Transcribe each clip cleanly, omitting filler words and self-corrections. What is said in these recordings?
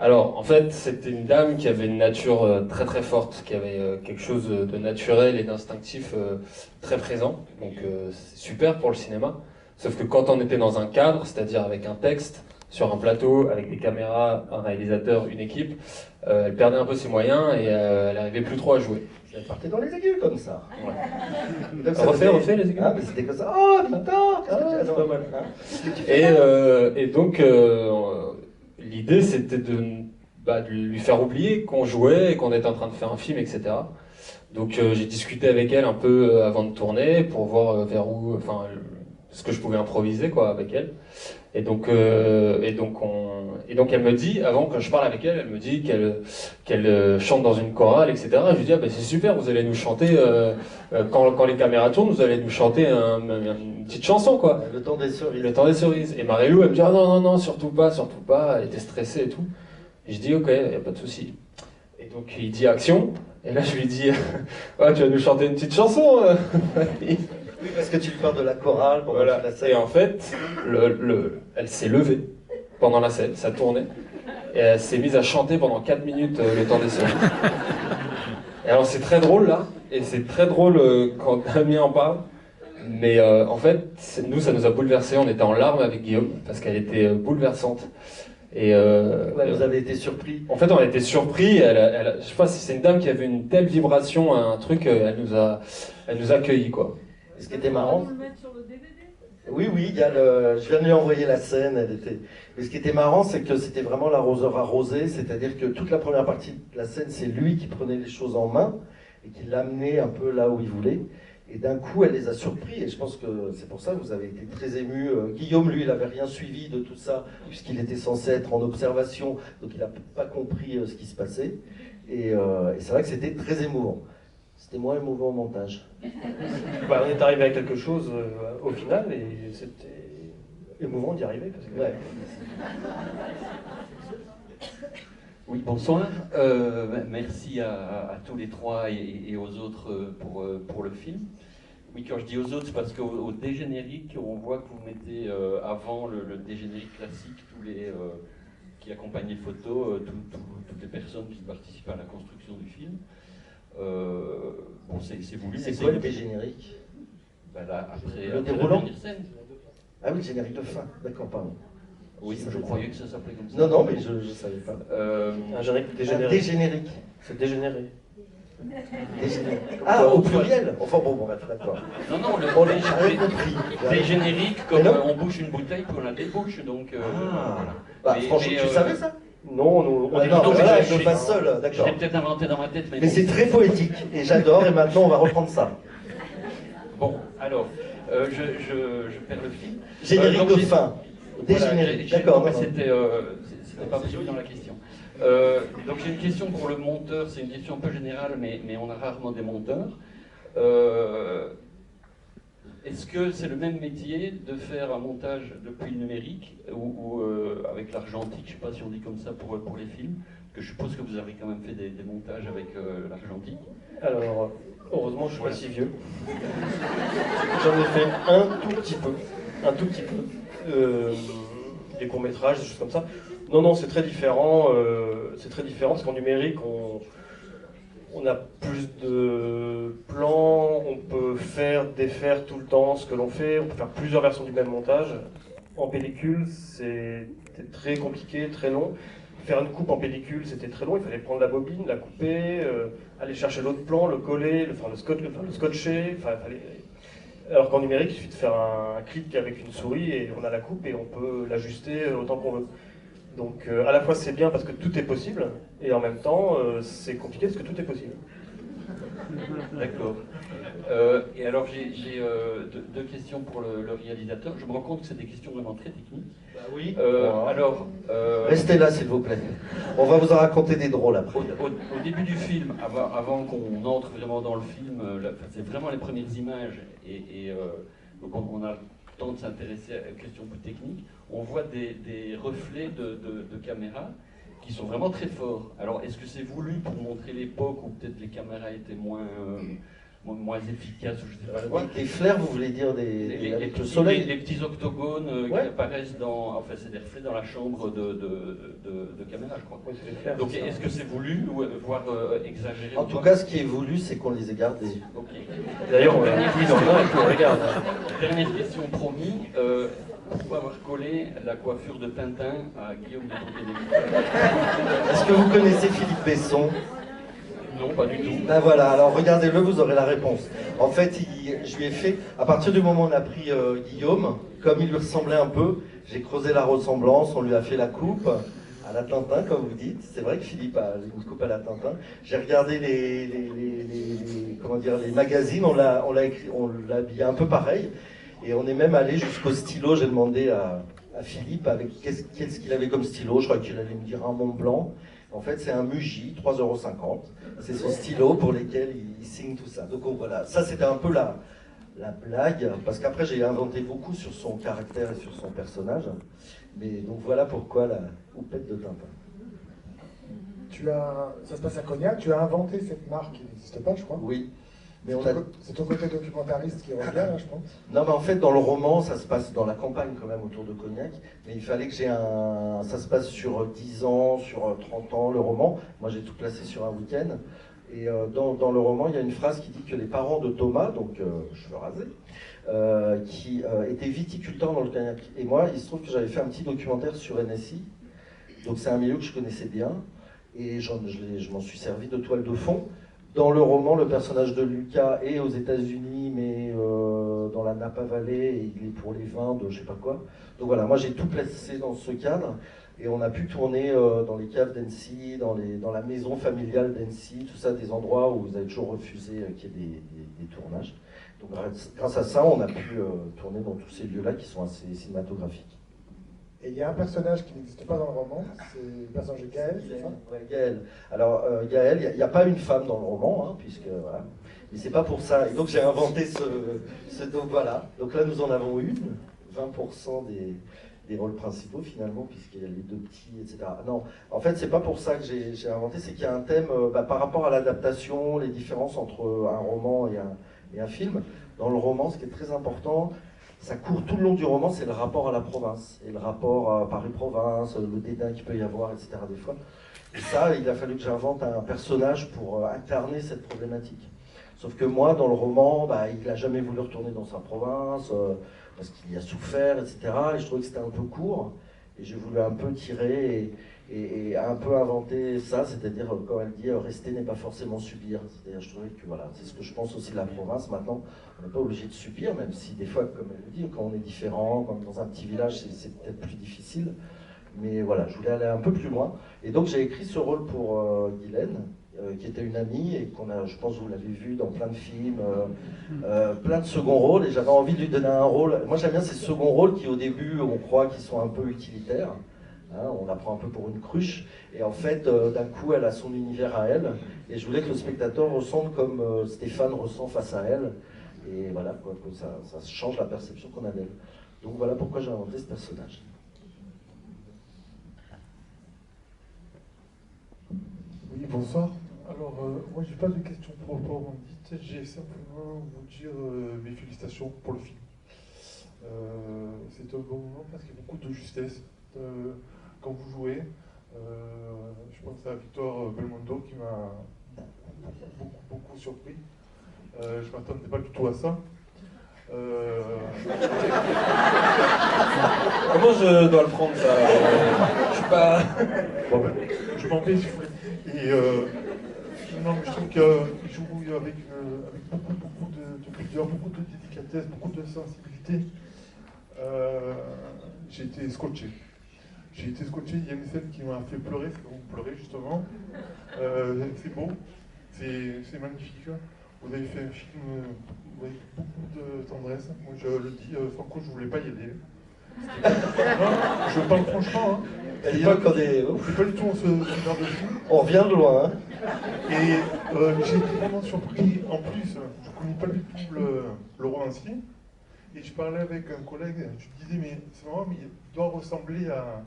Alors, en fait, c'était une dame qui avait une nature très très forte, qui avait quelque chose de naturel et d'instinctif très présent. Donc, c'est super pour le cinéma. Sauf que quand on était dans un cadre, c'est-à-dire avec un texte, sur un plateau, avec des caméras, un réalisateur, une équipe, elle perdait un peu ses moyens et elle n'arrivait plus trop à jouer. Elle partait dans les aigus comme ça. Ouais. Donc, ça refais les aigus. Ah, mais c'était comme ça. Oh, Victor, c'est pas mal. Hein, et donc, l'idée, c'était de lui faire oublier qu'on jouait et qu'on était en train de faire un film, etc. Donc, j'ai discuté avec elle un peu avant de tourner pour voir vers où, enfin, ce que je pouvais improviser, quoi, avec elle. Et donc elle me dit, avant que je parle avec elle, elle me dit qu'elle chante dans une chorale, etc. Je lui dis, ah, ben, c'est super, vous allez nous chanter, quand les caméras tournent, vous allez nous chanter une petite chanson, quoi. Le temps des cerises. Le temps des cerises. Et Marie-Lou, elle me dit, ah non, non, non, surtout pas, surtout pas. Elle était stressée et tout. Et je dis, ok, y a pas de souci. Et donc il dit action. Et là je lui dis, ouais, tu vas nous chanter une petite chanson. Oui, parce que tu parles de la chorale pendant Voilà. la scène. Et en fait, elle s'est levée pendant la scène, ça tournait, et elle s'est mise à chanter pendant 4 minutes le temps des cerises. Et alors c'est très drôle là, et c'est très drôle quand Damien en parle, mais en fait, nous ça nous a bouleversés, on était en larmes avec Guillaume, parce qu'elle était bouleversante. Et Ouais, vous avez été surpris. en fait, on a été surpris, je sais pas si c'est une dame qui avait une telle vibration, un truc, elle nous a accueillis, quoi. Et ce qui était marrant. On peut le mettre sur le DVD. Oui, oui, je viens de lui envoyer la scène. Mais ce qui était marrant, c'est que c'était vraiment l'arroseur arrosé, c'est-à-dire que toute la première partie de la scène, c'est lui qui prenait les choses en main et qui l'amenait un peu là où il voulait. Et d'un coup, elle les a surpris. Et je pense que c'est pour ça que vous avez été très ému. Guillaume, lui, il n'avait rien suivi de tout ça, puisqu'il était censé être en observation, donc il n'a pas compris ce qui se passait. Et c'est vrai que c'était très émouvant. C'était moins émouvant au montage. Bah, on est arrivé à quelque chose au final et c'était émouvant d'y arriver. Parce que... Ouais. Oui, bonsoir. Merci à tous les trois et aux autres pour le film. Oui, quand je dis aux autres, c'est parce qu'au dégénérique, on voit que vous mettez avant le dégénérique classique tous les qui accompagnent les photos, toutes les personnes qui participent à la construction du film. Bon, c'est voulu. C'est quoi le dégénérique? Ben là, après le déroulant? la dernière scène. Ah oui, le générique de fin. D'accord, pardon. Oui, je croyais que ça s'appelait comme ça. Non, non, mais je ne savais pas. Un générique dégénéré. Un dégénérique. C'est dégénéré. Ah, au pluriel. Enfin bon, bref, d'accord. Non, non, On l'a jamais compris. dégénérique, comme on bouche une bouteille, puis on la débouche, donc voilà. Bah, Mais- franchement, mais, tu savais ça? Non, on Ah, dit non, plutôt voilà, que je j'ai pas écrit. seul, Je d'accord. l'ai peut-être inventé dans ma tête, mais Mais bon. c'est très poétique, et j'adore, et maintenant on va reprendre ça. Bon, alors, je perds le fil. Générique Donc, de j'ai- fin. Voilà, Dégénérique, j'ai- d'accord. mais non, non. c'était pas prévu dans la question. Donc j'ai une question pour le monteur, c'est une question un peu générale, mais on a rarement des monteurs. Est-ce que c'est le même métier de faire un montage depuis le numérique ou avec l'argentique, je ne sais pas si on dit comme ça pour les films, que je suppose que vous avez quand même fait des montages avec l'argentique. Alors, heureusement, je suis pas si vieux. J'en ai fait un tout petit peu. Un tout petit peu. Des courts-métrages, des choses comme ça. Non, non, c'est très différent. C'est très différent parce qu'en numérique, on a plus de plans, on peut faire, défaire tout le temps ce que l'on fait, on peut faire plusieurs versions du même montage. En pellicule, c'était très compliqué, très long. Faire une coupe en pellicule, c'était très long, il fallait prendre la bobine, la couper, aller chercher l'autre plan, le coller, le scotcher. Alors qu'en numérique, il suffit de faire un clic avec une souris et on a la coupe et on peut l'ajuster autant qu'on veut. Donc à la fois c'est bien parce que tout est possible, et en même temps c'est compliqué parce que tout est possible. D'accord. Et alors j'ai deux questions pour le réalisateur. Je me rends compte que c'est des questions vraiment très techniques. Bah oui. Alors, Restez là, s'il vous plaît. On va vous en raconter des drôles après. au début du film, avant qu'on entre vraiment dans le film, c'est vraiment les premières images, donc on a le temps de s'intéresser à une question plus technique. On voit des reflets de caméra qui sont vraiment très forts. Alors, est-ce que c'est voulu pour montrer l'époque où peut-être les caméras étaient moins moins efficaces, ou je sais pas quoi. Des flares, vous voulez dire avec le soleil? Les petits octogones qui Ouais. apparaissent enfin c'est des reflets dans la chambre de caméra, je crois. Oui, c'est les flares, Donc c'est ça. est-ce que c'est voulu, ou voire exagéré? En tout cas, ce qui est voulu, c'est qu'on les ait gardés. Ok. D'ailleurs, on l'a pris dans le main et puis on regarde. Dernière question promis. Pourquoi avoir collé la coiffure de Tintin à Guillaume de Tonquédec? Est-ce que vous connaissez Philippe Besson? Non, pas du tout. Ben voilà, alors regardez-le, vous aurez la réponse. En fait, je lui ai fait, à partir du moment où on a pris Guillaume, comme il lui ressemblait un peu, j'ai creusé la ressemblance, on lui a fait la coupe à la Tintin, comme vous dites. C'est vrai que Philippe a une coupe à la Tintin. J'ai regardé comment dire, les magazines, on l'a habillé un peu pareil. Et on est même allé jusqu'au stylo, j'ai demandé à Philippe avec qu'est-ce qu'il avait comme stylo, je crois qu'il allait me dire un Mont Blanc. En fait, c'est un Muji, 3,50 €. C'est son stylo pour lesquels il signe tout ça. Donc voilà, ça c'était un peu la blague, parce qu'après j'ai inventé beaucoup sur son caractère et sur son personnage. Mais donc voilà pourquoi la houppette de Tintin. Ça se passe à Cognac, tu as inventé cette marque qui n'existe pas, je crois. Oui. Mais C'est ton côté documentariste qui revient, là, je pense. Non, mais en fait, dans le roman, ça se passe dans la campagne quand même autour de Cognac. Mais il fallait que ça se passe sur 10 ans, sur 30 ans, le roman. Moi, j'ai tout placé sur un week-end. Et dans le roman, il y a une phrase qui dit que les parents de Thomas, donc cheveux rasés, qui étaient viticulteurs dans le Cognac. Et moi, il se trouve que j'avais fait un petit documentaire sur NSI. Donc c'est un milieu que je connaissais bien. Et je m'en suis servi de toile de fond. Dans le roman, le personnage de Lucas est aux États-Unis, mais dans la Napa Valley, et il est pour les vins de je sais pas quoi. Donc voilà, moi j'ai tout placé dans ce cadre, et on a pu tourner dans les caves d'Annecy, dans la maison familiale d'Annecy, tout ça, des endroits où vous avez toujours refusé qu'il y ait des tournages. Donc grâce à ça, on a pu tourner dans tous ces lieux-là qui sont assez cinématographiques. Et il y a un personnage qui n'existe pas dans le roman, c'est le personnage de Gaël, c'est ça? Ouais, Gaël. Alors, Gaël, il n'y a pas une femme dans le roman, hein, puisque voilà. Mais c'est pas pour ça. Et donc, j'ai inventé donc voilà. Donc là, nous en avons une, 20% des rôles principaux finalement, puisqu'il y a les deux petits, etc. Non, en fait, c'est pas pour ça que j'ai inventé, c'est qu'il y a un thème par rapport à l'adaptation, les différences entre un roman et un film. Dans le roman, ce qui est très important, ça court tout le long du roman, c'est le rapport à la province, et le rapport à Paris-Province, le dédain qu'il peut y avoir, etc. des fois. Et ça, il a fallu que j'invente un personnage pour incarner cette problématique. Sauf que moi, dans le roman, il n'a jamais voulu retourner dans sa province, parce qu'il y a souffert, etc. Et je trouvais que c'était un peu court, et j'ai voulu un peu tirer et un peu inventer ça, c'est-à-dire, quand elle dit rester n'est pas forcément subir. C'est-à-dire, je trouvais que voilà, c'est ce que je pense aussi de la province. Maintenant, on n'est pas obligé de subir, même si des fois, comme elle le dit, quand on est différent, comme dans un petit village, c'est peut-être plus difficile. Mais voilà, je voulais aller un peu plus loin. Et donc, j'ai écrit ce rôle pour Guylaine, qui était une amie, et je pense que vous l'avez vu dans plein de films, plein de seconds rôles, et j'avais envie de lui donner un rôle. Moi, j'aime bien ces seconds rôles qui, au début, on croit qu'ils sont un peu utilitaires. Hein, on la prend un peu pour une cruche, et en fait, d'un coup, elle a son univers à elle, et je voulais que le spectateur ressente comme Stéphane ressent face à elle, et voilà, quoi, que ça change la perception qu'on a d'elle. Donc voilà pourquoi j'ai inventé ce personnage. Oui, bonsoir. Alors, moi, j'ai pas de questions proprement dites, j'ai simplement vous dire mes félicitations pour le film. C'est un bon moment parce qu'il y a beaucoup de justesse quand vous jouez. Je pense à Victor Belmondo qui m'a beaucoup surpris. Je ne m'attendais pas du tout à ça. Comment je dois le prendre ça? Je suis pas. Bon, je m'en vais, si vous voulez. Et non, mais je trouve qu'il joue avec beaucoup de pudeur, beaucoup de délicatesse, beaucoup de sensibilité. J'ai été scotché. Il y a une scène qui m'a fait pleurer, c'est quand vous pleurez justement. C'est beau, c'est magnifique. Vous avez fait un film avec beaucoup de tendresse. Moi je le dis, sans quoi je ne voulais pas y aller. Non, je parle franchement. Hein. C'est pas du tout ce genre de film. On revient de loin. Hein. Et j'ai été vraiment surpris. En plus, je ne connais pas du tout le romancier. Et je parlais avec un collègue, je lui disais, mais c'est marrant, mais il doit ressembler à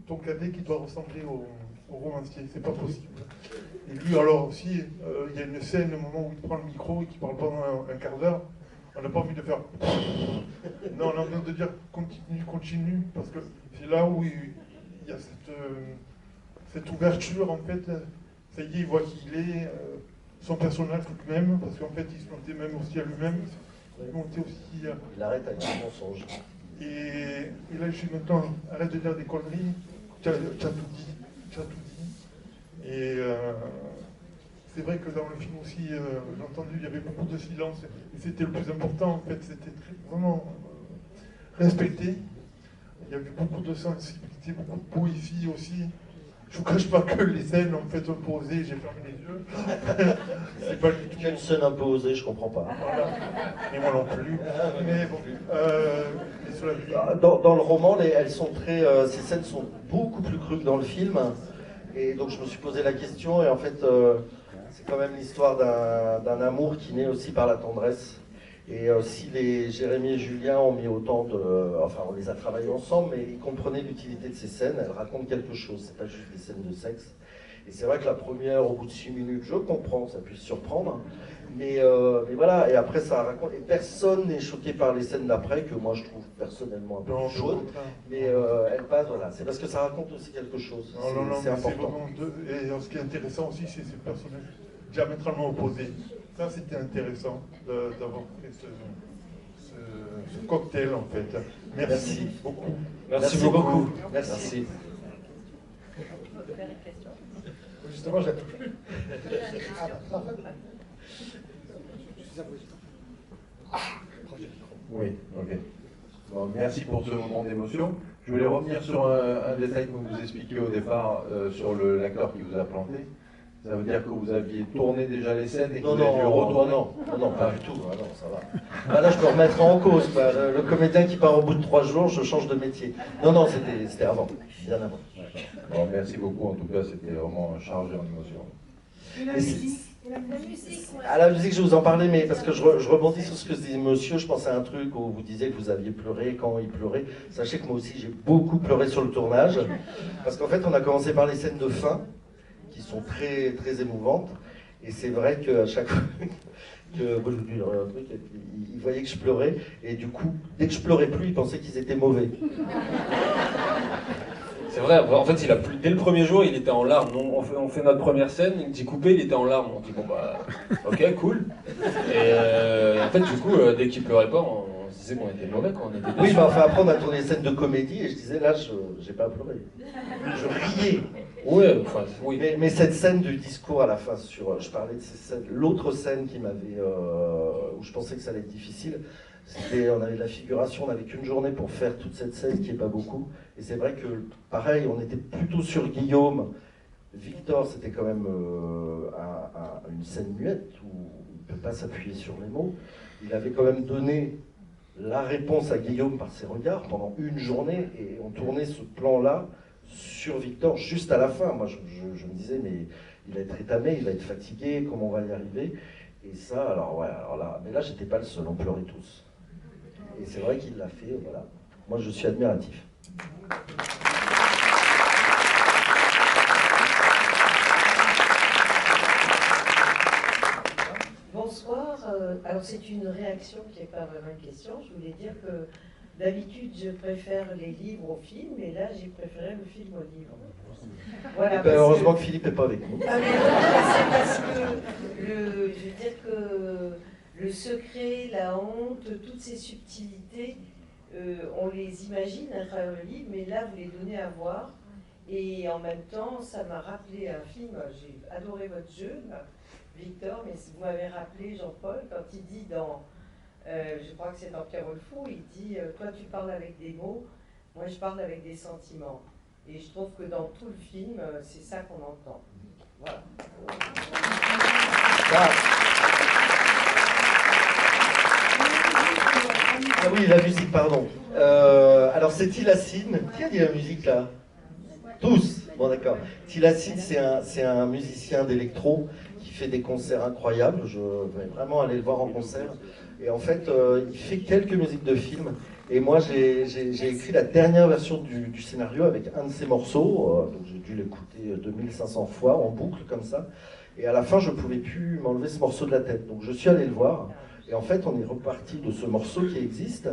ton cadet qui doit ressembler au romancier, c'est pas possible. Et lui, alors aussi, il y a une scène, au moment où il prend le micro et qu'il parle pendant un quart d'heure, on n'a pas envie de faire. Non, on a envie de dire continue, continue, parce que c'est là où il y a cette ouverture, en fait. Ça y est, il voit qui il est, son personnage lui-même, parce qu'en fait, il se montait même aussi à lui-même. Il montait aussi. Il arrête avec un mensonge. Et là, je suis maintenant, arrête de dire des conneries, tu as tout dit, tu as tout dit. Et c'est vrai que dans le film aussi, j'ai entendu, il y avait beaucoup de silence, et c'était le plus important, en fait, c'était vraiment respecté. Il y avait beaucoup de sensibilité, beaucoup de poésie aussi. Je ne vous cache pas que les scènes, en fait, opposées, j'ai fermé les yeux. C'est pas du tout. Quelle scène un peu osée, je comprends pas. Voilà. Et moi non plus. Mais bon. Et sur la... Dans le roman, elles sont très, ces scènes sont beaucoup plus crues que dans le film. Et donc je me suis posé la question, et en fait, c'est quand même l'histoire d'un amour qui naît aussi par la tendresse. Et si Jérémy et Julien ont mis autant de... Enfin, on les a travaillés ensemble, mais ils comprenaient l'utilité de ces scènes, elles racontent quelque chose, c'est pas juste des scènes de sexe. Et c'est vrai que la première, au bout de 6 minutes, je comprends, ça puisse surprendre, mais voilà, et après ça raconte... Et personne n'est choqué par les scènes d'après, que moi je trouve personnellement un peu plus chaudes, mais elles passent, voilà, c'est parce que ça raconte aussi quelque chose, c'est important. Et ce qui est intéressant aussi, c'est ces personnages diamétralement opposés. Ça, c'était intéressant d'avoir fait ce cocktail, en fait. Merci beaucoup. Merci beaucoup. Merci. Justement, j'ai... Oui, ok. Bon, merci pour ce moment d'émotion. Je voulais revenir sur un détail que vous nous expliquiez au départ sur l'acteur qui vous a planté. Ça veut dire que vous aviez tourné déjà les scènes et que vous avez dû retourner? Non, pas du tout. Ah non, ça va. Ah là, je peux remettre en cause. Le comédien qui part au bout de 3 jours, je change de métier. Non, c'était avant, bien avant. Bon, merci beaucoup. En tout cas, c'était vraiment chargé en émotion. Et la musique. À la musique, je vous en parlais, mais parce que je rebondis sur ce que disait monsieur, je pensais à un truc où vous disiez que vous aviez pleuré quand il pleurait. Sachez que moi aussi, j'ai beaucoup pleuré sur le tournage, parce qu'en fait, on a commencé par les scènes de fin, qui sont très, très émouvantes, et c'est vrai qu'à chaque fois que moi, je vous dis un truc, il voyait que je pleurais, et du coup, dès que je pleurais plus, il pensait qu'ils étaient mauvais. C'est vrai, en fait, dès le premier jour, il était en larmes. On fait notre première scène, il dit coupé, il était en larmes. On dit bon bah, ok, cool. Et en fait, du coup, dès qu'il pleurait pas, on se disait qu'on était mauvais, qu'on était déçus. Oui, mais enfin, après, on a tourné des scènes de comédie, et je disais là, j'ai pas pleuré. Je riais. Ouais, enfin, oui. Mais cette scène du discours à la fin, je parlais de ces scènes, l'autre scène qui m'avait, où je pensais que ça allait être difficile, on avait de la figuration, on n'avait qu'une journée pour faire toute cette scène qui est pas beaucoup. Et c'est vrai que, pareil, on était plutôt sur Guillaume. Victor, c'était quand même une scène muette où il ne peut pas s'appuyer sur les mots. Il avait quand même donné la réponse à Guillaume par ses regards pendant une journée, et on tournait ce plan-là sur Victor juste à la fin. Moi, je me disais, mais il va être étamé, il va être fatigué, comment on va y arriver? Et ça, alors là, mais là, j'étais pas le seul, on pleurait tous. Et c'est vrai qu'il l'a fait, voilà. Moi, je suis admiratif. Bonsoir. Alors c'est une réaction qui n'est pas vraiment une question. Je voulais dire que d'habitude je préfère les livres aux films, mais là j'ai préféré le film au livre. Voilà, heureusement que Philippe n'est pas avec nous. Ah, mais c'est parce que je veux dire que le secret, la honte, toutes ces subtilités, on les imagine à travers le livre, mais là vous les donnez à voir. Et en même temps, ça m'a rappelé un film. J'ai adoré votre jeu, Victor, mais vous m'avez rappelé Jean-Paul quand il dit dans, je crois que c'est dans Pierrot le Fou, il dit toi tu parles avec des mots, moi je parle avec des sentiments. Et je trouve que dans tout le film, c'est ça qu'on entend. Voilà. Ah oui, la musique, pardon. Alors c'est Tilacine. Qui a dit la musique là? Tous. Bon d'accord. Tilacine, c'est un musicien d'électro qui fait des concerts incroyables. Je vais vraiment aller le voir en concert. Et en fait, il fait quelques musiques de films. Et moi, j'ai écrit la dernière version du scénario avec un de ces morceaux. Donc j'ai dû l'écouter 2500 fois en boucle comme ça. Et à la fin, je ne pouvais plus m'enlever ce morceau de la tête. Donc je suis allé le voir. Et en fait, on est reparti de ce morceau qui existe.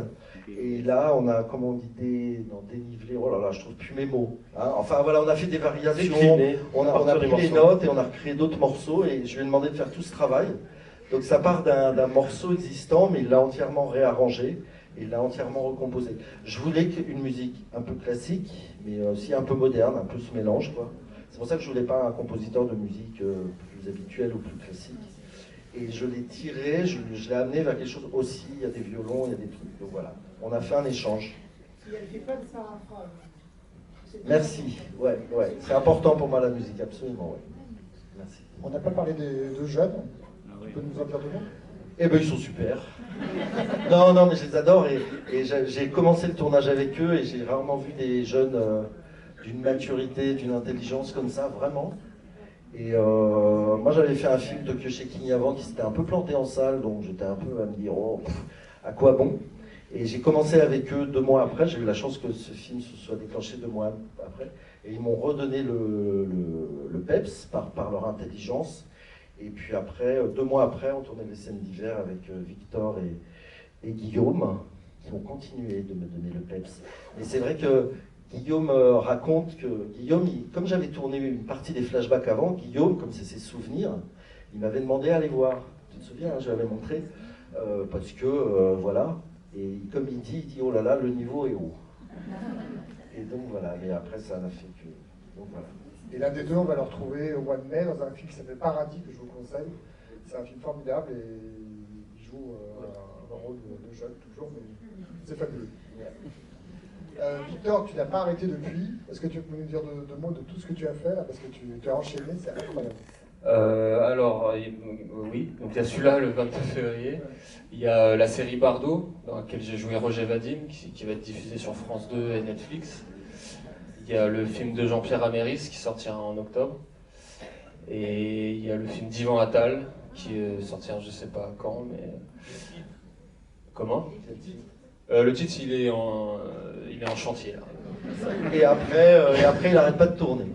Et là, on a, comme on dit, dénivelé. Oh là là, je trouve plus mes mots. Hein. Enfin voilà, on a fait des variations. Décliné, On a pris les notes et on a recréé d'autres morceaux. Et je lui ai demandé de faire tout ce travail. Donc ça part d'un morceau existant, mais il l'a entièrement réarrangé. Et il l'a entièrement recomposé. Je voulais une musique un peu classique, mais aussi un peu moderne, un peu ce mélange, quoi. C'est pour ça que je voulais pas un compositeur de musique plus habituel ou plus classique. Et je l'ai tiré, je l'ai amené vers quelque chose aussi, il y a des violons, il y a des trucs. Donc voilà, on a fait un échange. Elle fait pas de Sarah Frahm. Merci, ouais, c'est important pour moi la musique, absolument, ouais. Merci. On n'a pas parlé de jeunes, tu peux nous en dire deux mots? Eh ben ils sont super. Non, mais je les adore et j'ai commencé le tournage avec eux et j'ai rarement vu des jeunes d'une maturité, d'une intelligence comme ça, vraiment. Et moi j'avais fait un film Tokyo Shaking avant qui s'était un peu planté en salle, donc j'étais un peu à me dire oh, à quoi bon. Et j'ai commencé avec eux 2 mois après, j'ai eu la chance que ce film se soit déclenché 2 mois après. Et ils m'ont redonné le peps par leur intelligence. Et puis après, 2 mois après, on tournait les scènes d'hiver avec Victor et Guillaume, qui ont continué de me donner le peps. Et c'est vrai que Guillaume raconte que, comme j'avais tourné une partie des flashbacks avant, Guillaume, comme c'est ses souvenirs, il m'avait demandé à aller voir. Tu te souviens, hein, je l'avais montré, parce que, voilà, et comme il dit, oh là là, le niveau est haut. Et donc voilà, mais après ça n'a fait que... Donc voilà. Et l'un des deux, on va le retrouver au mois de mai dans un film qui s'appelle Paradis, que je vous conseille. C'est un film formidable et il joue un rôle de jeune toujours, mais c'est fabuleux. Victor, tu n'as pas arrêté depuis. Est-ce que tu peux nous dire deux mots de tout ce que tu as fait là, parce que tu as enchaîné, c'est incroyable. Oui, donc il y a celui-là le 29 février. Il y a la série Bardot, dans laquelle j'ai joué Roger Vadim, qui va être diffusée sur France 2 et Netflix. Il y a le film de Jean-Pierre Améris qui sortira en octobre. Et il y a le film d'Ivan Attal qui sortira je sais pas quand, mais... Comment ? Le titre, il est en chantier là. Et après, il n'arrête pas de tourner.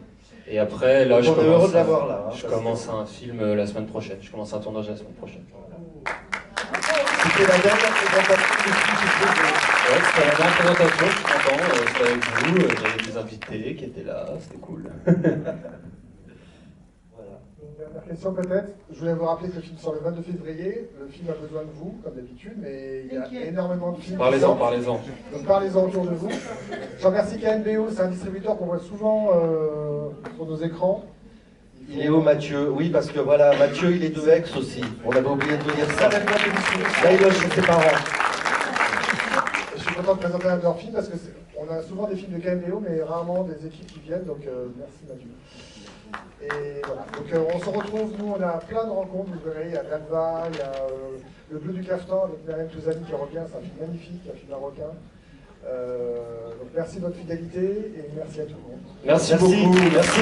Et après, là, on est heureux de l'avoir là. Hein, je commence un film la semaine prochaine. Je commence un tournage la semaine prochaine. C'était la dernière présentation. Ouais, c'était la dernière présentation, je suis content. C'était avec vous, j'avais des invités qui étaient là, c'était cool. Une dernière question peut-être. Je voulais vous rappeler que le film sort le 22 février. Le film a besoin de vous, comme d'habitude, mais il y a énormément de films. Parlez-en. Donc parlez-en autour de vous. Je remercie KNBO, c'est un distributeur qu'on voit souvent sur nos écrans. Il est où Mathieu? Oui, parce que voilà, Mathieu il est de Aix aussi. On avait oublié de vous dire ça. Là il loge chez ses parents. Je suis content de présenter un de leurs films parce qu'on a souvent des films de KNBO, mais rarement des équipes qui viennent, donc merci Mathieu. Et voilà, donc on se retrouve, nous on a plein de rencontres, vous verrez, il y a Dalva, il y a Le Bleu du Caftan avec Myriam Touzani qui revient, c'est un film magnifique, un film marocain. Donc merci de votre fidélité et merci à tout le monde. Merci beaucoup. Merci.